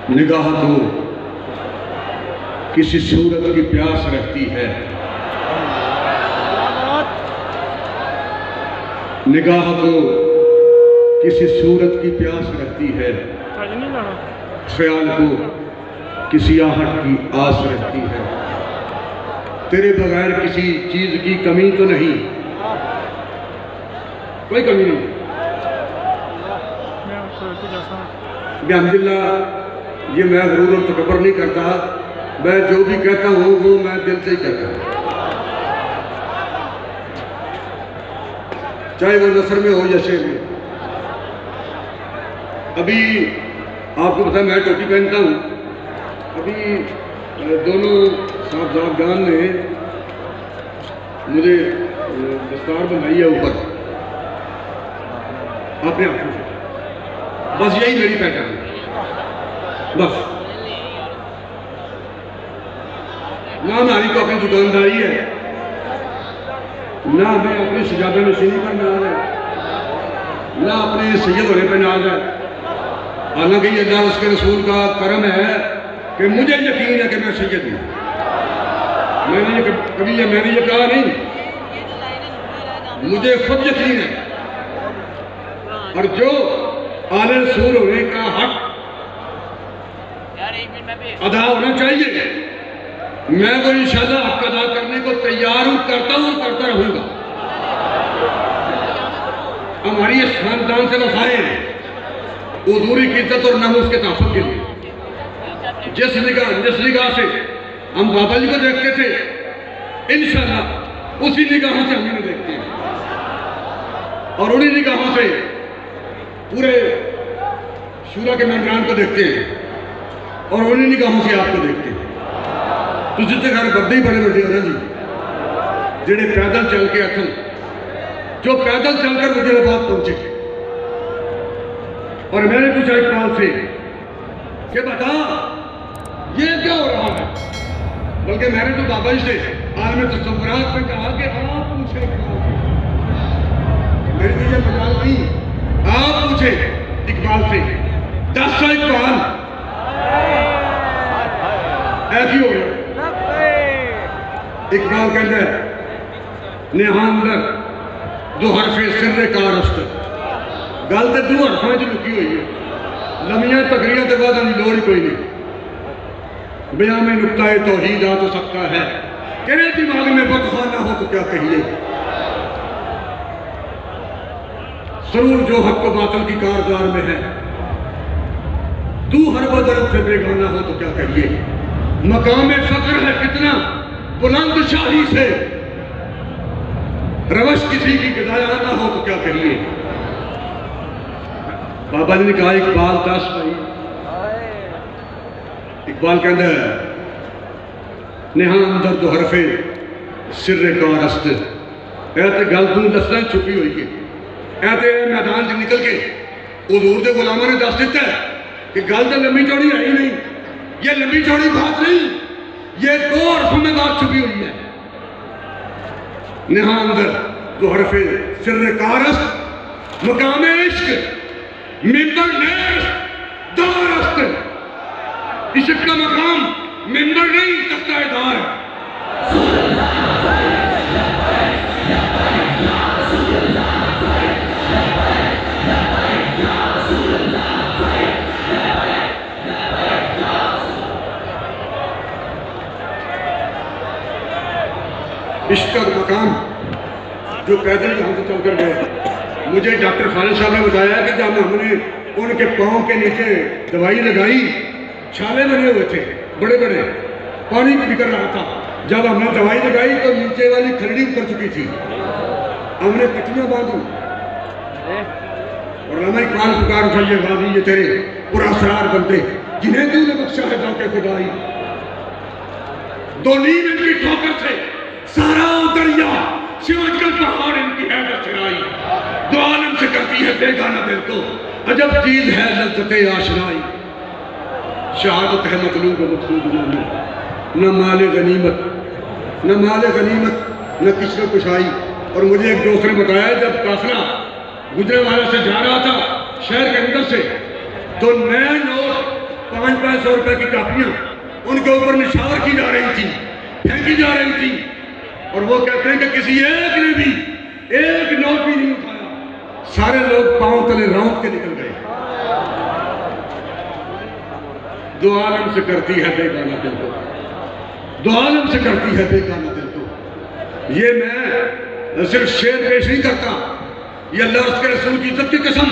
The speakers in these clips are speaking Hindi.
निगाह तो किसी सूरत की प्यास रखती है, निगाह तो किसी सूरत की प्यास रखती है, ख्याल को किसी आहट की आस रखती है। तेरे बगैर किसी चीज की कमी तो नहीं, कोई कमी नहीं। अल्हम्दुलिल्लाह, ये मैं गुरूर और तकब्बुर नहीं करता, मैं जो भी कहता हूँ वो मैं दिल से ही कहता हूँ, चाहे वो नसर में हो या शेर में। अभी आपको पता है मैं टोपी पहनता हूँ, अभी दोनों साहबजान ने मुझे दस्तार बनाई है ऊपर अपने हाथों से, बस यही मेरी पहचान है। बस ना हमारी तो अपनी दुकानदारी है, ना हमें अपनी सजादा नशीनी पर नाज है, ना अपने सैयद होने पर नाज है। हालांकि अल्लाह उसके रसूल का करम है कि मुझे यकीन है कि मैं सैयद हूँ। मैंने ये कहा नहीं, मुझे खुद यकीन है। और जो आले रसूल होने का हक अदा होना चाहिए, मैं वो इंशाअल्लाह हक अदा करने को तैयार हूं, करता हूं, करता रहूंगा। हमारी इस खानदान से वफाएं हैं हुजूरी की इज्जत और नाम उसके तहफ़्फ़ुज़ के लिए। जिस निगाह से हम बाबा जी को देखते थे, इंशाअल्लाह उसी निगाहों से हम इन्हें देखते हैं, और उन्हीं निगाहों से पूरे शूरा के मेंबरान को देखते हैं, और उन्हीं निगाहों से आपको देखते हैं। तो जितने घर बंदे ही बड़े बैठे हो ना जी, जेड़े पैदल चल के अथन, जो पैदल चलकर मुजफ्फराबाद पहुंचे। और मैंने पूछा इकबाल से कि बता ये क्या हो रहा है, बल्कि मैंने तो बाबा जी से आलम तसव्वुरात में कहा कि आप पूछे इकबाल से, मेरी तो ये मजाल नहीं, आप पूछे इकबाल से। 10 साल इकबाल ऐसी हो गया। इकबाल कहता है नेहा अंदर दो हरफे सिर्रे कारस्त, गल तो दो हरफों च लुकी हुई है, लमिया तकरीर के बाद हमें लोड़ ही कोई नहीं। बयां में नुक्ता तौहीद आ तो सकता है, तेरे दिमाग में बदखाना हो तो क्या कहिए। जरूर जो हक को बातिल की कारदार में है, तू हर बदरत से बेगाना हो तो क्या कहिए। मकाम फक्र है कितना बुलंद शाही से, रवश किसी की गदाया ना हो तो क्या कहिए। बाबा जी ने कहा इकबाल 10 भाई। इकबाल कहता है नेहा अंदर तो हरफे सिर्रे कारस्त, ऐसे गल तू दसना छुपी हुई है। ऐसे मैदान च निकल के हुजूर दे गुलामां ने दस दिता है कि गल तो लंबी चौड़ी है ही नहीं, ये लंबी चौड़ी बात नहीं, ये 2 हरफों में बात छुपी हुई है। नेहा अंदर तो हरफे सिर्रे कारस्त, मकाम इश्क मिंबर नेश दारस्त। इश्क का मकाम मिंबर नहीं तख्ताएदार है। इश्क का मकाम जो पैदल यहाँ से चलकर गए। मुझे डॉक्टर खालिद साहब ने बताया कि जब हमने उनके पाँव के नीचे दवाई लगाई, छाले बने हुए थे बड़े बड़े, पानी निकल रहा था। जब हमने दवाई लगाई तो नीचे वाली खरड़ी उतर चुकी थी, हमने पट्टियां बांधी और लम्हा इकबाल पुकार उठाइए गाजी ये तेरे पुरअसरार बंदे जिन्हें तूने बख्शा है जाके खुदाई। दो नींद इनकी ठोकर से सारा दरिया सिमट कर पहाड़ इनकी है बसराई। दो आलम से करती है बेगाना दिल को अजब चीज है लज्जते आशनाई। शहादत है मतलूब मकसूद न माले गनीमत, न माले गनीमत, न किस्मत कुशाई। और मुझे एक दोस्त ने बताया जब काफिला गुजरांवाला से जा रहा था शहर के अंदर से, तो नए नोट 5-5 सौ रुपए की कापियां उनके ऊपर निशावर की जा रही थी, फेंकी जा रही थी। और वो कहते हैं कि किसी एक ने भी एक नोट भी नहीं उठाया, सारे लोग पांव तले रौंद के निकल गए। दो आलम से करती है बेगाना दिल को, दो आलम से करती है बेगाना दिल को। ये मैं सिर्फ शेर पेश नहीं करता, ये अल्लाह उसके रसूल की इज्जत की कसम,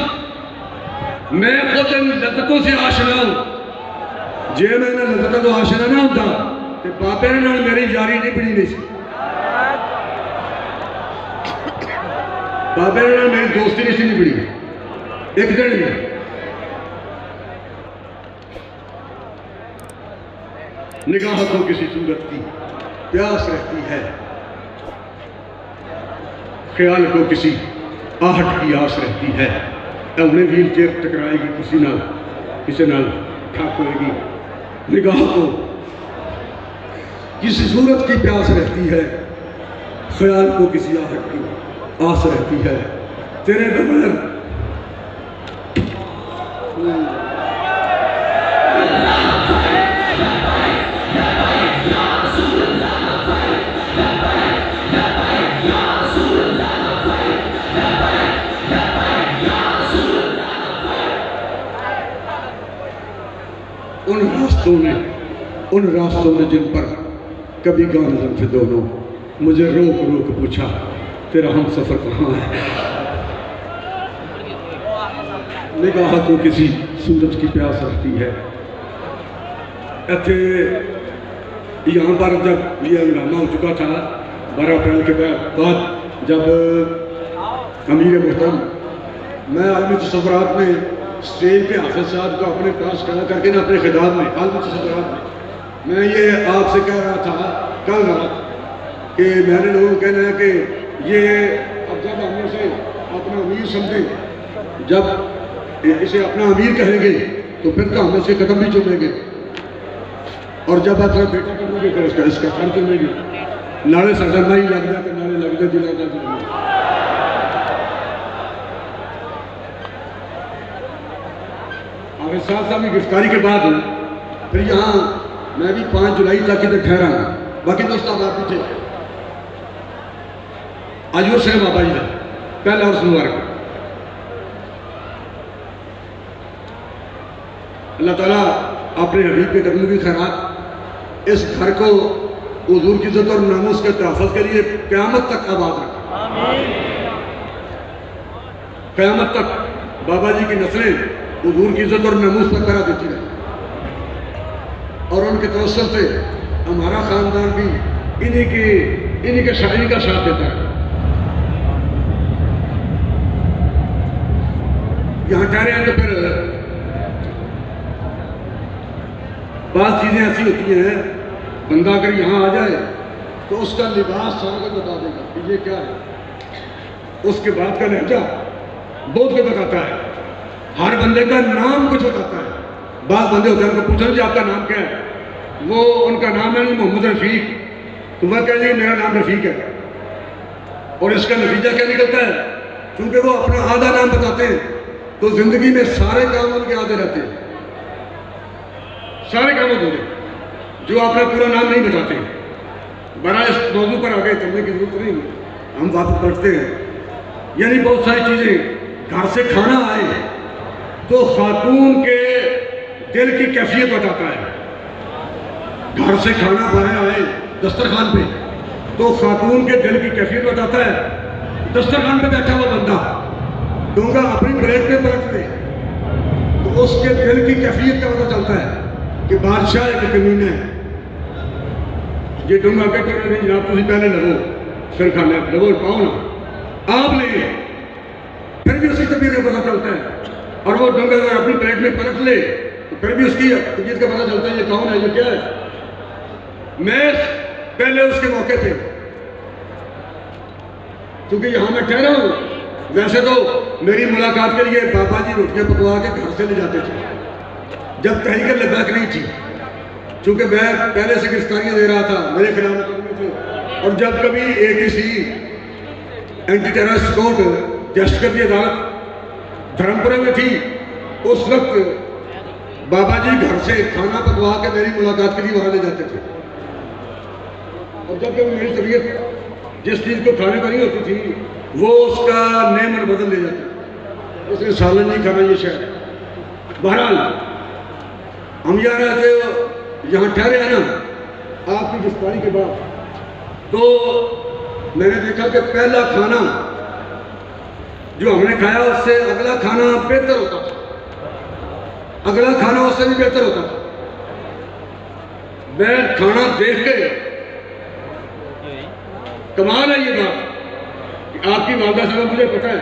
मैं खुद इन लज्जतों से आशना हूं। जे मैं लज्जतों तो आशना ना होता तो पापे ने मेरी यारी नहीं बनी नहीं सी, पापे ने मेरी दोस्ती नहीं सी नहीं बनी एक दिन में। निगाह को किसी सूरत की प्यास रहती है, ख्याल को किसी आहट की आस रहती है। उन्हें व्हील चेयर टकराएगी किसी नाल ठाक होएगी। निगाह को किसी सूरत की प्यास रहती है, ख्याल को किसी आहट की आस रहती है। तेरे बगैर उन रास्तों ने जिन पर कभी गामजन थे दोनों, मुझे रोक रोक पूछा तेरा हम सफर कहाँ है। निगाह को किसी सूरज की प्यास रहती है। यहाँ पर जब ये हंगामा हो चुका था 12 अप्रैल के बाद, जब अमीर मुहतरम मैं आलमी तसव्वुरात में स्टेज पे हाफिज साहब को अपने पास खड़ा करके ना अपने खिताब में आलमी तसव्वुरात में मैं ये आपसे कह रहा था कल रात कि मेरे लोगों का कहना है कि ये अब जब हम इसे अपना अमीर समझें, जब इसे अपना अमीर कहेंगे तो फिर तो हम इसके कदम भी चुमेंगे, और जब अपना बेटा करोगे फिर इसका सर चुमेंगे। नाले सरगर्मा ही लग जाते, नाले लग जाते जिला हाफिज साहब की गिरफ्तारी के बाद फिर यहाँ मैं भी 5 जुलाई तक इधर ठहरा, बाकी दोस्त आप भी थे। आजूर से बाबा जी पहला और मुबारक। अल्लाह ताला अपने हबीब के कदमों की खैरात इस घर को हुजूर की इज्जत और नामूस के तहफ़्फ़ुज़ के लिए क़यामत तक आबाद रखे। क़यामत तक बाबा जी की नस्लें हुजूर की इज्जत और नामूस तक करा देती रहे, और उनके तवस्सुल से हमारा खानदान भी इन्हीं के शायरी का साथ देता है। यहाँ ठहरे हैं तो फिर बात चीजें ऐसी होती हैं, बंदा अगर यहाँ आ जाए तो उसका लिबास सारा को बता देगा कि ये क्या है। उसके बाद का लहजा बहुत कुछ बताता है, हर बंदे का नाम कुछ बताता है। बात बंदे होते हैं उनको पूछना जी आपका नाम क्या है, वो उनका नाम है मोहम्मद रफीक, तो वह कहेंगे मेरा नाम रफीक है। और इसका नतीजा क्या निकलता है, क्योंकि वो अपना आधा नाम बताते हैं तो जिंदगी में सारे काम उनके आधे रहते हैं, सारे काम अधूरे, जो अपना पूरा नाम नहीं बताते। बड़ा इस मौजू पर आगे चलने की जरूरत नहीं, हम वापस पढ़ते हैं। यानी बहुत सारी चीजें, घर से खाना आए तो खातून के दिल की कैफियत बताता है। घर से खाना बाहर आए दस्तरखान पे तो खातून के दिल की कैफियत बताता है। दस्तरखान पे बैठा हुआ बंदा डूंगा अपनी ब्रेक पे पलट दे तो उसके दिल की कैफियत का पता चलता है कि बादशाह एक कमीना है। ये डूंगा के कर नहीं जनाब, तुम पहले लगो फिर खाना लगो, पाओ ना आप नहीं, फिर भी उसी तबीयत का पता चलता है और वो डंगर अगर अपनी प्लेट में परख ले तो फिर भी उसकी तबीयत का पता चलता है ये कौन है, ये क्या है। मैं पहले उसके मौके पे, क्योंकि यहाँ मैं ठहरा हूँ, वैसे तो मेरी मुलाकात के लिए बाबा जी रोटियाँ पकवा के घर से ले जाते थे जब तहरीक लद्दाख नहीं थी, क्योंकि मैं पहले से गिरफ्तारियाँ दे रहा था, मेरे खिलाफ मुकदमे थे। और जब कभी ATC एंटी टेररिस्ट कोर्ट दहशतगर्दी की अदालत धर्मपुरा में थी, उस वक्त बाबा जी घर से खाना पकवा के मेरी मुलाकात के लिए वहाँ ले जाते थे। और जब कभी मेरी तबीयत जिस चीज़ को खाने को नहीं होती थी वो उसका नेमन बदल ले जाता, उसने सालन नहीं खाना ये शायद। बहरहाल हम यहाँ रहते यहाँ ठहरे हैं ना आपकी गिरफ्तारी के बाद, तो मैंने देखा कि पहला खाना जो हमने खाया उससे अगला खाना बेहतर होता था, अगला खाना उससे भी बेहतर होता था। मैं खाना देख के कमाल है ये बात कि आपकी वालदा साहब, मुझे पता है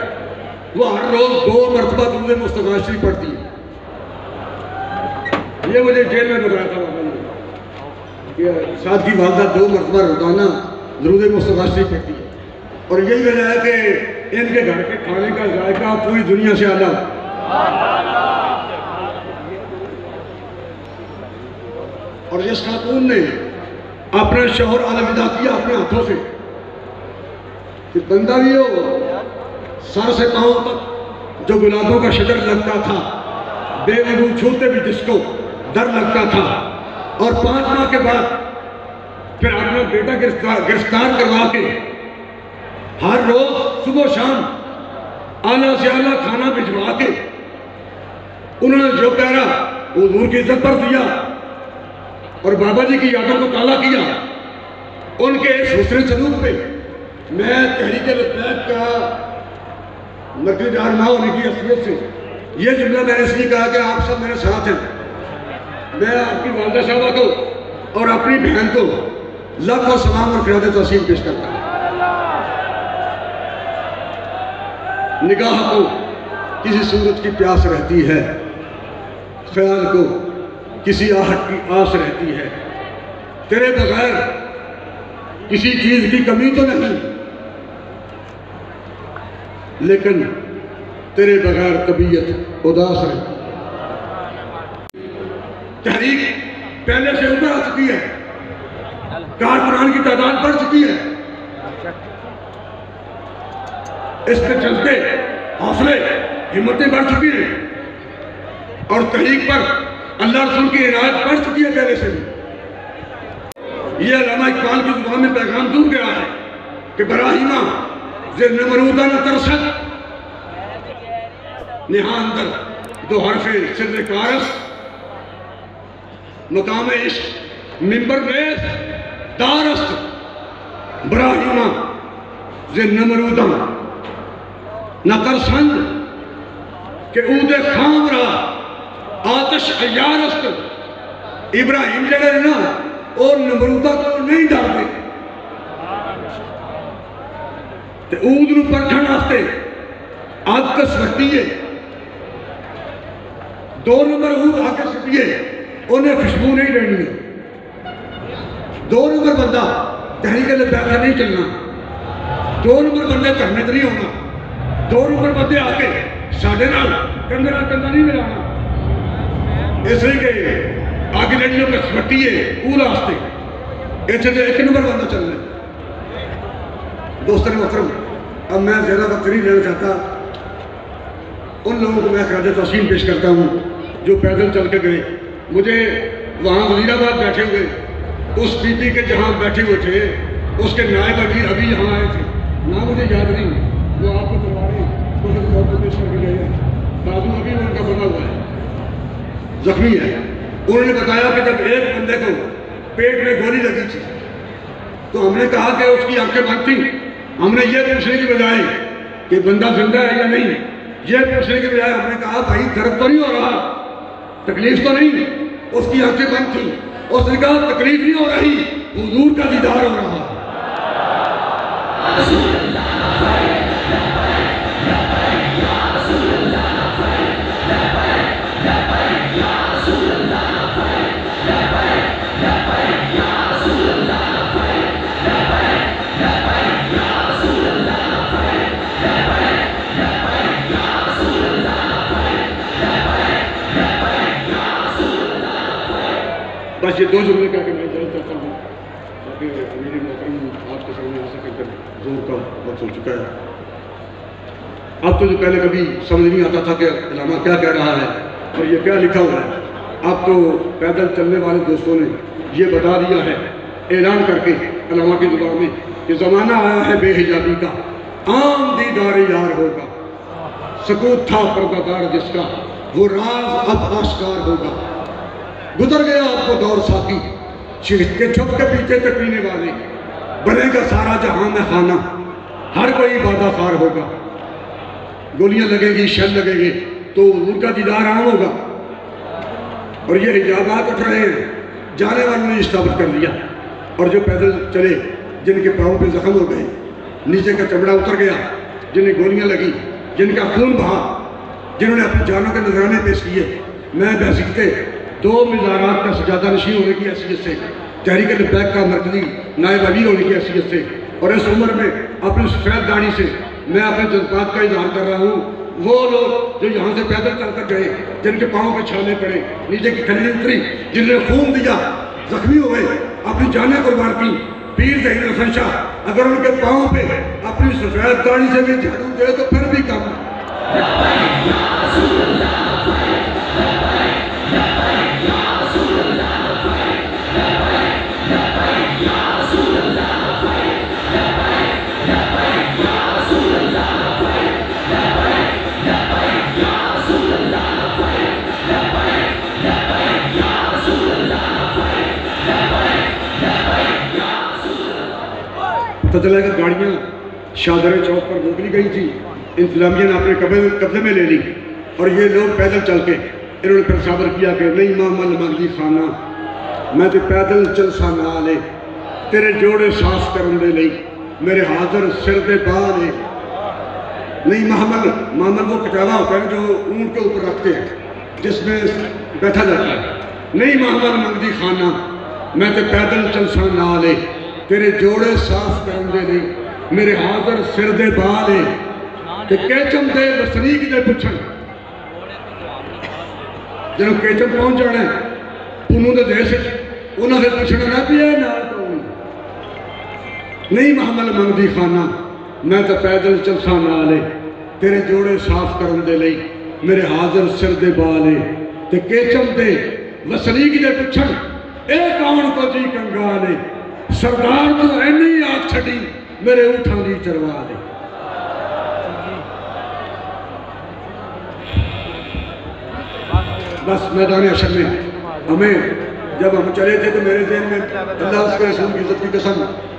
वो हर रोज 2 मरतबा दुरूद मुस्तफा शरीफ पढ़ती है। ये मुझे जेल में बताया था बाबा ने कि साथ की वालदा 2 मरतबा रोजाना दुरूद मुस्तफा शरीफ पढ़ती है। और यही वजह है कि इनके घर के खाने का जायका पूरी दुनिया से अलग। और जिस खातून ने अपना शौहर अलविदा किया अपने हाथों से, कि बंदा भी हो सर से पांव तक जो गुलाबों का शजर लगता था, बेवजू छूते भी जिसको डर लगता था, और 5 माह के बाद फिर अपना बेटा गिरफ्तार करवा के हर रोज सुबह शाम आला से आला खाना भिजवा के उन्होंने जो प्यारा हुजूर की इज्जत पर दिया और बाबा जी की यादों को ताला किया। उनके इस हुस्न सलूक पे मैं तहरीक लद्दाख का मर्कज़दार ना होने की हैसियत से ये जुमला मैंने इसलिए कहा कि आप सब मेरे साथ हैं। मैं आपकी वालदा साहबा को और अपनी बहन को लाखों सलाम और क़ियादत तस्लीम पेश करता हूँ। निगाह को किसी सूरत की प्यास रहती है, ख्याल को किसी आहट की आस रहती है। तेरे बगैर किसी चीज की कमी तो नहीं, लेकिन तेरे बगैर तबीयत उदास रहती है। तहरीक पहले से ऊपर आ चुकी है, कारकुनान की तादाद बढ़ चुकी है। इसके चलते हौसले हिम्मतें बढ़ चुकी हैं और तहरीक पर अल्लाह रसूल की इनायत बढ़ चुकी है पहले से भी। ये अल्लामा इकबाल की जुबान में पैगाम दूर गया है कि बराहिमा जे नमरूदा न तरसत निहा अंदर 2 हरफे सिर्र कारस मकाम इश्क मिंबर बेस दारस्त बराहिमा जे नमरूदा न तरसंद के ऊदे खाम रहा आतिश अयारस्त। इब्राहिम जड़े ना और नमरूदा को नहीं डरते, ऊद नूं परखण वास्ते अग सट्टीए 2 नंबर ऊद अग सट्टीए उन्हें खुशबू नहीं रहनी। 2 नंबर बंदा तहरीक लद्दाख नहीं चलना, 2 नंबर बंदे धरने नहीं होना, 2 नंबर बंदे आके साढ़े नाल कंधे नाल कंधा नहीं मिलाना। इसलिए आगे लड़ियों का छट्टी है पूरा वास्ते इतने 1 नंबर बंदा चलना। दोस्तों मोहतरम, अब मैं ज़्यादा वक्त नहीं लेना चाहता। उन लोगों को मैं क़ियादत तस्लीम पेश करता हूँ जो पैदल चल के गए। मुझे वहाँ वज़ीराबाद बैठे हुए उस PP के जहाँ बैठे हुए थे उसके नायब अमीर अभी यहाँ आए थे, ना मुझे याद नहीं, वो आपको तलवारें पेश करके गए हैं। बाजू अभी उनका बना हुआ है, जख्मी है। उन्होंने बताया कि जब एक बंदे को पेट में गोली लगी थी तो हमने कहा कि उसकी आंखें बंद थी। हमने ये पूछने की बजाय कि बंदा जिंदा है या नहीं, ये पूछने के बजाय हमने कहा भाई दर्द तो नहीं हो रहा, तकलीफ तो नहीं। उसकी आंखें बंद थी, उसने कहा तकलीफ नहीं हो रही, हुजूर का दीदार हो रहा। बस ये दो जुमले कह के मैं जाना चाहता हूँ ताकि मेरी मोहतरम आपके सामने आ सके कर जोर का वक्त हो चुका है। अब तो जो पहले कभी समझ नहीं आता था कि अल्लामा क्या कह रहा है और ये क्या लिखा हुआ है, अब तो पैदल चलने वाले दोस्तों ने ये बता दिया है ऐलान करके अल्लामा की जुबान में कि ज़माना आया है बेहिजाबी का, आम दीदार यार होगा, सकूत था पर्दादार जिसका वो राज अब आश्कार होगा। गुजर गया आपको दौर साथी के छुप के पीछे से पीने वाले, बनेगा सारा जहां में खाना, हर कोई वादाकार होगा। गोलियां लगेंगी, शल लगेंगे तो उनका दीदार आम होगा। और ये हिजाबात उठ रहे हैं, जाने वालों ने स्थापित कर लिया। और जो पैदल चले, जिनके पाँव पे जख्म हो गए, नीचे का चमड़ा उतर गया, जिन्हें गोलियां लगी, जिनका खून बहा, जिन्होंने अपनी जानों के नजराने पेश किए, मैं बहसीते 2 मीज़ारात का सजादा नशीन होने की हैसियत से, तहरीक लब्बैक का मरकजी नायब अमीर होने की हैसियत से और इस उम्र में अपनी सफ़ेद दाढ़ी से मैं अपने जज्बात का इजहार कर रहा हूँ। वो लोग जो यहाँ से पैदल चलकर गए, जिनके पाँव पे छाले पड़े, नीचे की खली उतरी, जिन्होंने खून दिया, जख्मी हो गए, अपनी जानें कुर्बान की, पीर ज़हीन हसन शाह अगर उनके पाँव पे अपनी सफ़ेद दाढ़ी से भी झाड़ू दे तो फिर भी कम। पता चला कि गाड़ियाँ शादर चौक पर रोक ली गई थी, इंतजामिया ने अपने कब्जे में ले ली और ये लोग पैदल चल के इन्होंने फिर साबर किया कि नहीं मामल मंगदी खाना, मैं तो पैदल चल सा ना ले, तेरे जोड़े साफ करन दे लई मेरे हाजर सिर दे बाल है। नहीं मामल वो कटावा होता है जो ऊँट के ऊपर रखते हैं, जिसमें बैठा जाता है। नहीं मामल मंगदी खाना, मैं तो पैदल चल सा ना ले, तेरे जोड़े साफ करन दे नहीं मेरे हाजर सिर दे बाल है। ते केचम दे वसनीक दे पुछन, जो केचम पहुंच जाना है उन्होंने दे देश उन्होंने पूछना ना भी है ना कौन। नहीं महमल मंगदी खाना, मैं तो पैदल चलसा नाले, तेरे जोड़े साफ करन दे लई मेरे हाजर सिर दे बाल है। ते केचम दे वसनीक दे पुछन, ए कौन को जी कंगाल है, सरदार तो ऐनी आग छड़ी मेरे उठां दी चरवा दे। बस मैदान अशर में हमें जब हम चले थे तो मेरे ज़हन में अल्लाह उसके रसूल की इज्जत की कसम,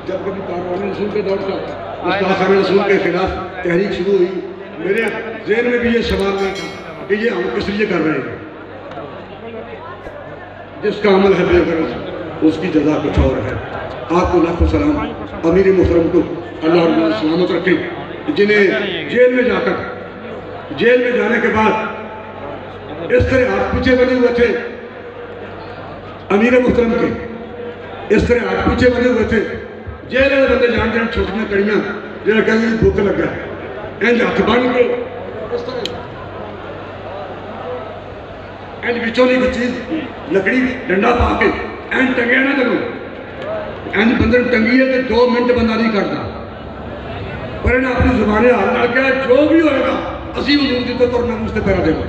जब कभी कारवान रसूल के दौर का मुस्तफ़ा रसूल के खिलाफ तहरीक शुरू हुई, मेरे ज़हन में भी ये सवाल नहीं था कि ये हम किस लिए कर रहे हैं। जिसका अमल है बेगरज उसकी जजा कुछ और है। आपको लाखों सलाम, अमीर मोहतरम को अल्लाह सलामत रखे, जिन्हें जेल में जाकर जेल में जाने के बाद इस तरह हाथ पीछे बने हुए थे अमीर मोहतरम के, इस तरह हाथ पीछे बने हुए थे। जेल वाले बंदे जान जान छोटियां कड़ियां जो कहीं भूख लगा इंज हाथ बन के इस तरह इंज बिचों कोई चीज लकड़ी डंडा पा के इंज टंगे ना चलो इंज बंदे टंगी है तो 2 मिनट बंदा नहीं करता, पर इन्हें अपनी जुबाने हाल लग गया जो भी होएगा असी हजूर की तो तुरना मुझसे पैरा देगा।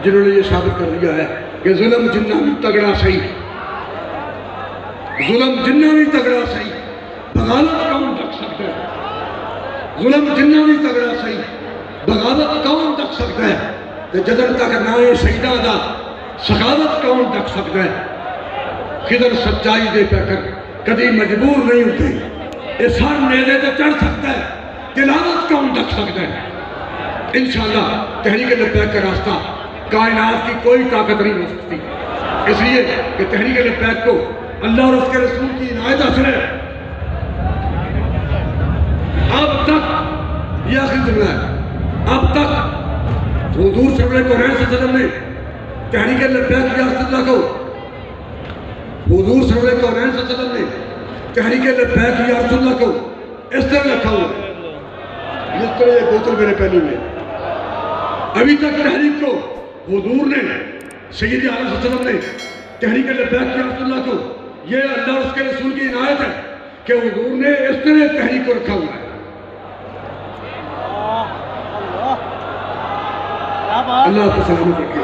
जिन्होंने ये साबित कर दिया है कि जुल्म जिन्ना भी तगड़ा सही, जुल्म जिन्ना भी तगड़ा सही, बगावत कौन ढक सकता है। जुल्म जिन्ना भी तगड़ा सही, बगावत कौन ढक सकता है। तो जदन तक नाए शहीदा दा सखावत कौन ढक सकता है। खिदर सच्चाई दे पैकर कभी मजबूर नहीं होते, ये सर नेले तो चढ़ सकता है, तिलावत कौन ढक सकता है। इंशाअल्लाह तहरीक लब्बैक का रास्ता कायनात की कोई ताकत नहीं हो सकती, इसलिए कि तहरीक लब्बैक को अल्लाह और उसके रसूल की इनायत हासिल है। अब तक यह आखिरी जुमला है, अब तक हुजूर सरवरे कौनैन सल्लल्लाहु अलैहि वसल्लम ने तहरीक लब्बैक या रसूलल्लाह को, हुजूर सरवरे कौनैन सल्लल्लाहु अलैहि वसल्लम ने तहरीक लब्बैक या रसूलल्लाह को इस तरह रखा हुआ है, जिस तरह ये बोतल मेरे पहलू में। अभी तक तहरीक को हुजूर ने, सैयद आलम सल्लल्लाहु अलैहि वसल्लम ने तहरीक लब्बैक या रसूलल्लाह को, ये अल्लाह उसके रसूल की इनायत है कि हुजूर ने इस तरह तहरीक को रखा हुआ है। अल्लाह आपको सलामत रखे।